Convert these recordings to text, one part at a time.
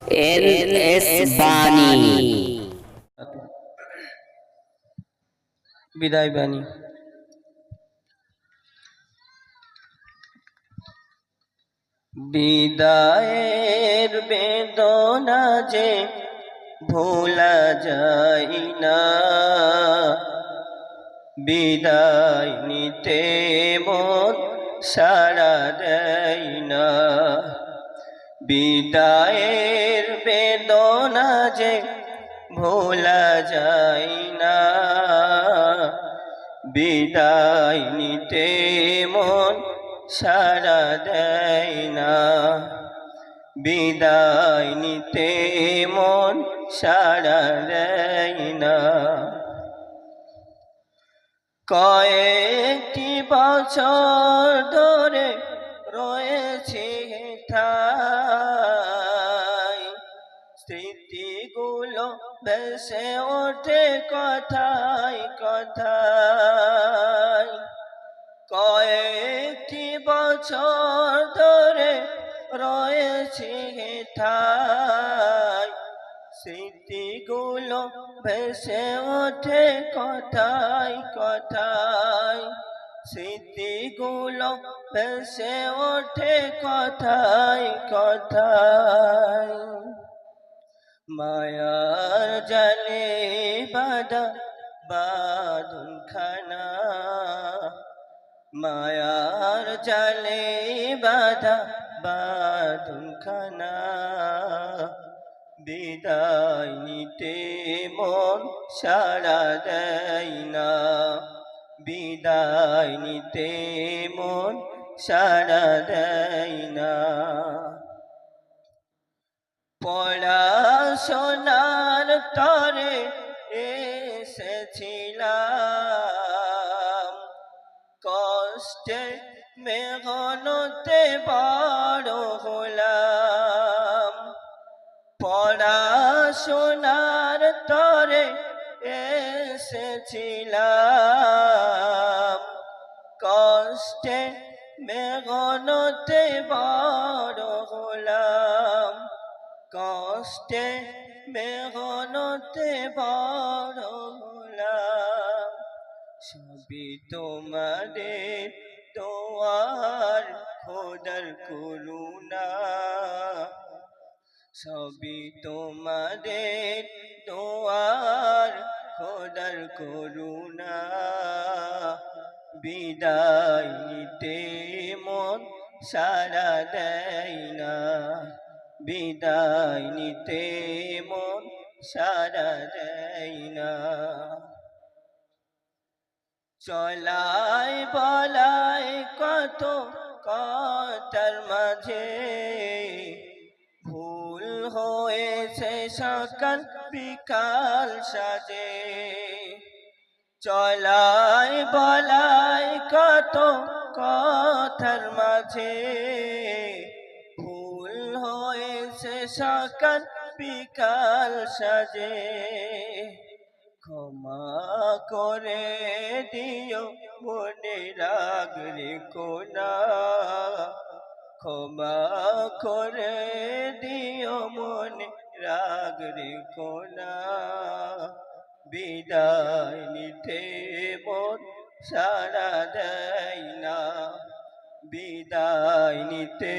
S বাণী। বিদায় বাণী। বিদায়ের বেদনা যে ভোলা যায় না, বিদায় নিতে মন সাড়া দেয় না। বিদায়ের বেদনা যে ভোলা যায় না, বিদায় নিতে মন সাড়া দেয় না। বিদায় নিতে মন সাড়া দেয় না। কয়েকটি বছর ধরে রয়েছে ঠায়, স্মৃতিগুলো ভেসে ওঠে কথায় কথায়। কয়েকটি বছর ধরে রয়েছে ঠায়, স্মৃতিগুলো ভেসে ওঠে কথায় কথায়। স্মৃতিগুলো ভেসে ওঠে কথায় কথায়। মায়ার জালে বাঁধা বাঁধনখানা, মায়ার জালে বাঁধা বাঁধনখানা। বিদায় নিতে মন সাড়া দেয় না, বিদায় নিতে মন সাড়া দেয় না। পড়াশোনার তরে এসেছিলাম, কষ্টে মেহনতে বড় হলাম। পড়াশোনার তরে এসেছিলাম, কষ্টে মেহনতে বড় হলাম। কষ্টে মেহনতে বড় হলাম। সবই তোমাদের দোয়ার খোদার করুণা, সবই তোমাদের দোয়ার খোদার করুণা। বিদায় নিতে মন সাড়া দেয় না, বিদায় নিতে মন সাড়া দেয় না। চলাই বলাই কত কথার মাঝে, ভুল হয়েছে সকাল বিকাল সাজে। চলাই বলাই কত কথার মাঝে, ভুল হয়েছে সকাল বিকাল সাজে। ক্ষমা করে দিও মনে রাগ রেখো না, ক্ষমা করে দিও মনে রাগ রেখো না। বিদায় নিতে মন সাড়া দেয় না, বিদায় নিতে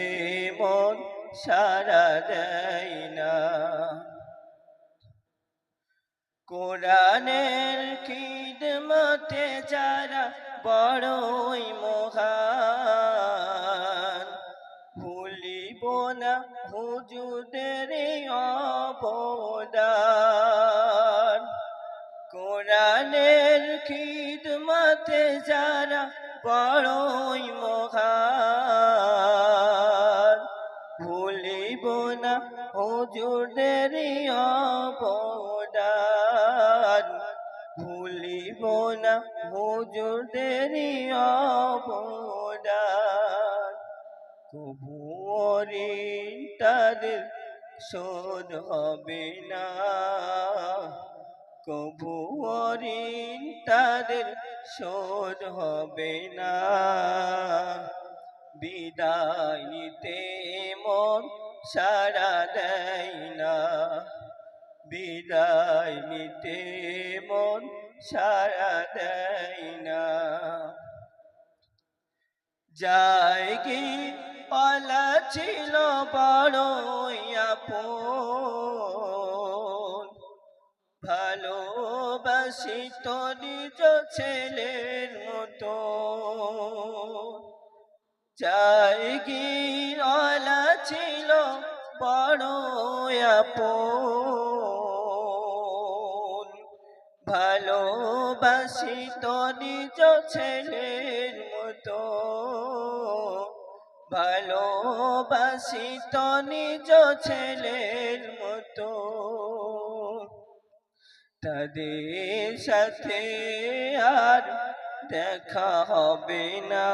মন সাড়া দেয় না। কোরআনের খিদমতে যারা বড়ই মহান, ভুলিব না হুজুরদের অবদান। কোরআনের খিদমতে যারা বড়ই মহান, ভুলিব না হুজুরদের অবদান। ভুলিব না হুজুরদের অবদান। কবু ঋণ তাদের শোধ হবে না, কবু ঋণ তাদের শোধ হবে না। বিদায় নিতে মন সাড়া দেয় না, বিদায় নিতে মন সারা দেয় না। যায় কি পালা ছিল বড়ই আপন, ভালোবাসিত নিজ ছেলের মতো। যায় কি অলা ছিল বড়ই আপন, ভালোবাসিত নিজ ছেলের মতো। ভালোবাসিত নিজ ছেলের মতো। তাদের সাথে আর দেখা হবে না,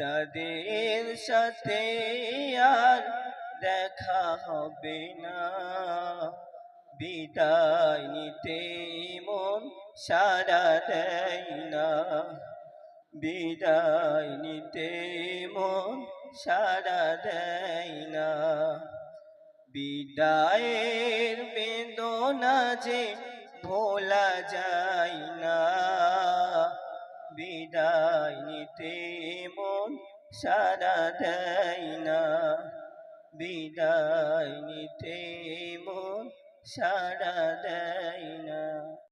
তাদের সাথে আর দেখা হবে না। বিদায় নিতে মন সারা দেয় না, বিদায় নিতে মন সারা দেয় না। বিদায়ের বেদনা যে ভোলা যায় না, বিদায় নিতে মন সারা দেয় না, বিদায় নিতে মন সারা দেয় না।